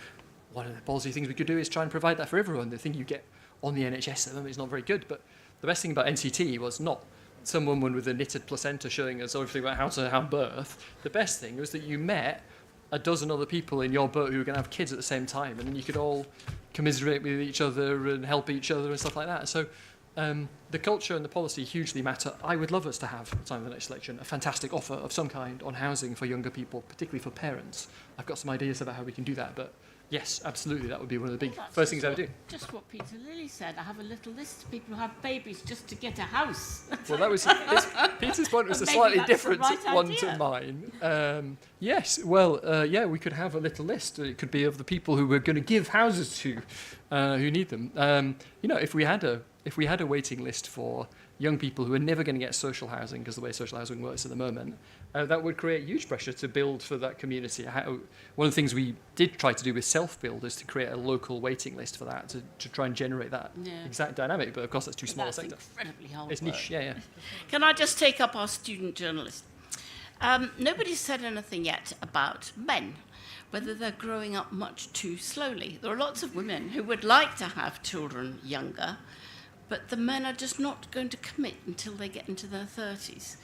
one of the policy things we could do is try and provide that for everyone. The thing you get on the NHS at them is not very good, but the best thing about NCT was not some woman with a knitted placenta showing us everything about how to have birth. The best thing was that you met a dozen other people in your boat who were going to have kids at the same time, and then you could all commiserate with each other and help each other and stuff like that. So the culture and the policy hugely matter. I would love us to have, at the time of the next election, a fantastic offer of some kind on housing for younger people, particularly for parents. I've got some ideas about how we can do that, but yes, absolutely, that would be one of the big first things I would do. Just what Peter Lilly said. I have a little list of people who have babies just to get a house. Well, that was Peter's point was a Maybe slightly that's the different right one idea. to mine. Yes, well, yeah, we could have a little list. It could be of the people who we're going to give houses to, who need them. If we had a waiting list for young people who are never going to get social housing, because the way social housing works at the moment, that would create huge pressure to build for that community. One of the things we did try to do with self-build is to create a local waiting list for that, to try and generate that exact dynamic, but of course that's too small a sector. That's incredibly hard It's work. niche, yeah. Can I just take up our student journalist? Nobody's said anything yet about men, whether they're growing up much too slowly. There are lots of women who would like to have children younger, but the men are just not going to commit until they get into their 30s.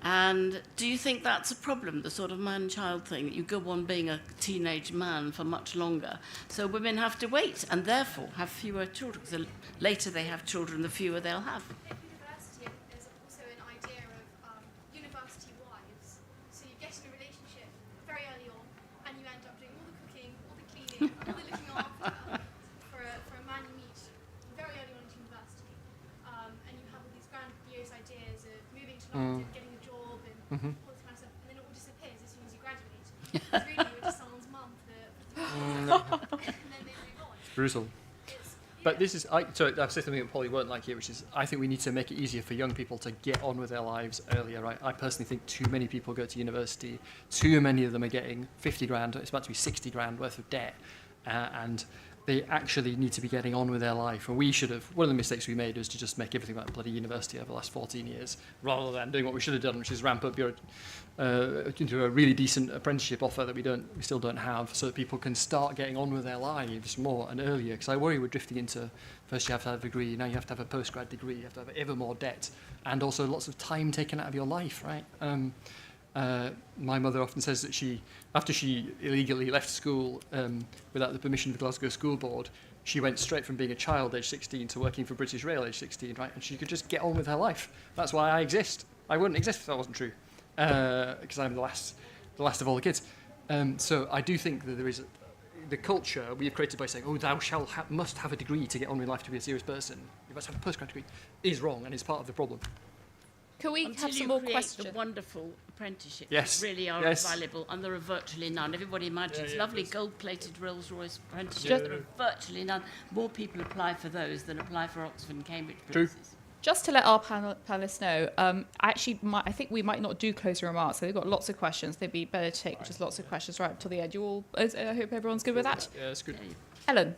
And do you think that's a problem, the sort of man-child thing, that you go on being a teenage man for much longer? So women have to wait and therefore have fewer children. The later they have children, the fewer they'll have. At university, there's also an idea of university wives. So you get in a relationship very early on, and you end up doing all the cooking, all the cleaning, all the looking after for a man you meet very early on at university. And you have all these grandiose ideas of moving to London, getting a job, and all this kind of stuff, and then it all disappears as soon as you graduate. Because really you're just someone's mum for 3 years, and then they move on. It's brutal. But this is, I've said something that Polly won't like here, which is I think we need to make it easier for young people to get on with their lives earlier, right? I personally think too many people go to university, too many of them are getting 50 grand, it's about to be 60 grand worth of debt, and they actually need to be getting on with their life. And we should have, one of the mistakes we made was to just make everything like bloody university over the last 14 years, rather than doing what we should have done, which is ramp up into a really decent apprenticeship offer that we still don't have, so that people can start getting on with their lives more and earlier. Because I worry we're drifting into, first you have to have a degree, now you have to have a postgrad degree, you have to have ever more debt, and also lots of time taken out of your life, right? My mother often says that after she illegally left school without the permission of the Glasgow School Board, she went straight from being a child, age 16, to working for British Rail, age 16, right? And she could just get on with her life. That's why I exist. I wouldn't exist if that wasn't true, because I'm the last of all the kids. So I do think that there is the culture we have created by saying, oh, thou must have a degree to get on with life to be a serious person. You must have a postgrad degree, is wrong and is part of the problem. Can we Until have some you more create questions? the wonderful apprenticeships Yes, that really are yes. valuable, and there are virtually none. Everybody imagines Yeah, lovely yes. gold-plated Rolls-Royce apprenticeships. Yeah. There are virtually none. More people apply for those than apply for Oxford and Cambridge True. places. Just to let our panelists know, I think we might not do closing remarks. So they've got lots of questions. They'd be better to take just lots of questions right up till the end. I hope everyone's good with that. Yeah, that's good. Ellen.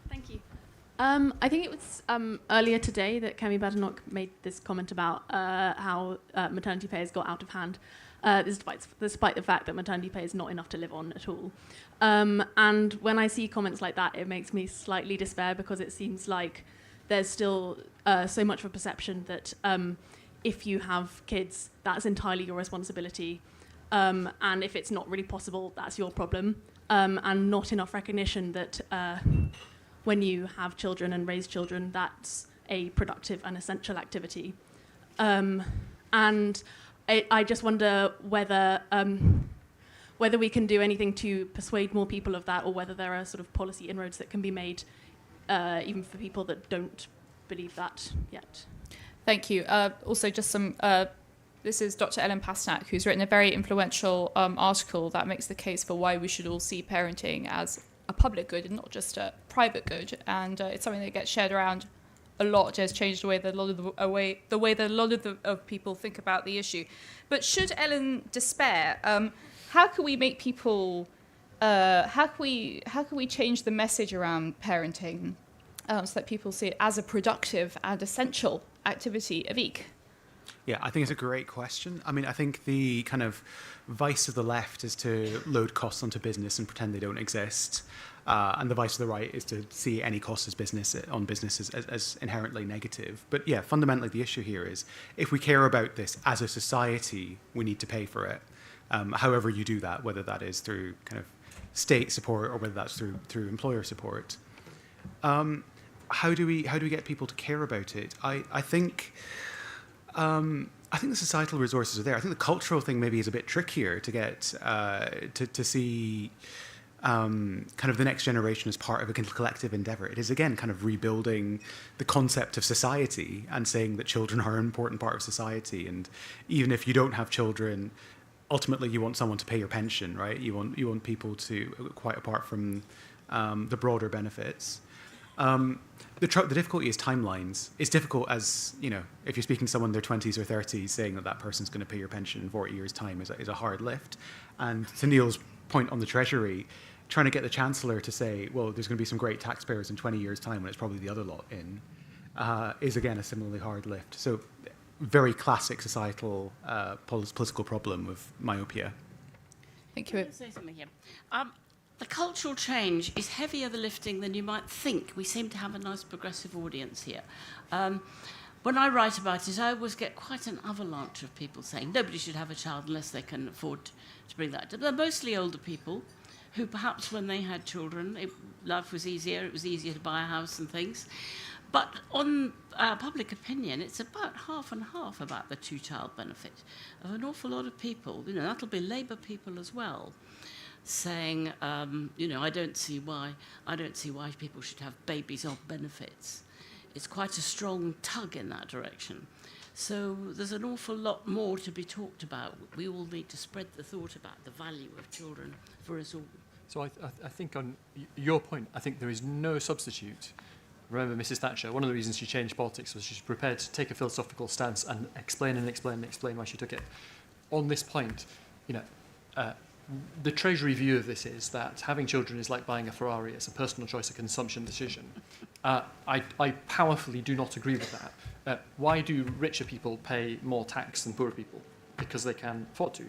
Thank you. I think it was earlier today that Kemi Badenoch made this comment about how maternity pay has got out of hand, despite the fact that maternity pay is not enough to live on at all. And when I see comments like that, it makes me slightly despair, because it seems like there's still so much of a perception that if you have kids, that's entirely your responsibility. And if it's not really possible, that's your problem. And not enough recognition that when you have children and raise children, that's a productive and essential activity. And I just wonder whether we can do anything to persuade more people of that, or whether there are sort of policy inroads that can be made, even for people that don't believe that yet. Thank you. Also, just some... this is Dr. Ellen Pasternak, who's written a very influential article that makes the case for why we should all see parenting as a public good and not just a private good. And it's something that gets shared around a lot. It has changed the way that a lot of people think about the issue. But should Ellen despair, how can we make people? How can we change the message around parenting so that people see it as a productive and essential activity? Avik? Yeah, I think it's a great question. I mean, I think the kind of vice of the left is to load costs onto business and pretend they don't exist. And the vice of the right is to see any cost as as inherently negative. But yeah, fundamentally the issue here is, if we care about this as a society, we need to pay for it. However you do that, whether that is through kind of state support or whether that's through employer support. How do we get people to care about it? I think the societal resources are there. I think the cultural thing maybe is a bit trickier to get to see kind of the next generation as part of a collective endeavor. It is, again, kind of rebuilding the concept of society and saying that children are an important part of society. And even if you don't have children, ultimately you want someone to pay your pension, right? You want people to, quite apart from the broader benefits. The difficulty is timelines. It's difficult as, if you're speaking to someone in their 20s or 30s, saying that person's going to pay your pension in 40 years' time is a hard lift. And to Neil's point on the Treasury, trying to get the Chancellor to say, well, there's going to be some great taxpayers in 20 years' time when it's probably the other lot in, is, again, a similarly hard lift. So very classic societal political problem with myopia. Thank you. Can I say something here? The cultural change is heavier the lifting than you might think. We seem to have a nice progressive audience here. When I write about it, I always get quite an avalanche of people saying nobody should have a child unless they can afford to bring that. They're mostly older people who perhaps when they had children, life was easier, it was easier to buy a house and things. But on public opinion, it's about half and half about the two-child benefit of an awful lot of people. That'll be Labour people as well, saying, I don't see why people should have babies on benefits. It's quite a strong tug in that direction. So there's an awful lot more to be talked about. We all need to spread the thought about the value of children for us all. So I think on your point, I think there is no substitute. Remember Mrs. Thatcher, one of the reasons she changed politics was she's prepared to take a philosophical stance and explain why she took it. On this point, the Treasury view of this is that having children is like buying a Ferrari. It's a personal choice, a consumption decision. I powerfully do not agree with that. Why do richer people pay more tax than poorer people? Because they can afford to.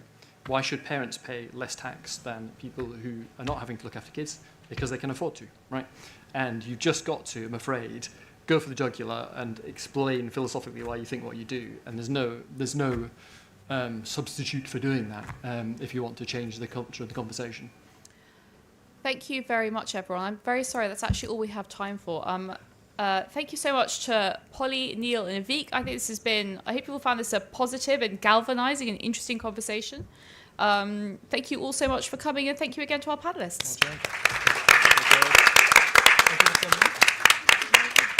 Why should parents pay less tax than people who are not having to look after kids? Because they can afford to, right? And you've just got to, I'm afraid, go for the jugular and explain philosophically why you think what you do. And there's no substitute for doing that if you want to change the culture of the conversation. Thank you very much, everyone. I'm very sorry, that's actually all we have time for. Thank you so much to Polly, Neil, and Avik. I hope people found this a positive and galvanizing and interesting conversation. Thank you all so much for coming, and thank you again to our panelists.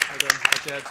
Well done.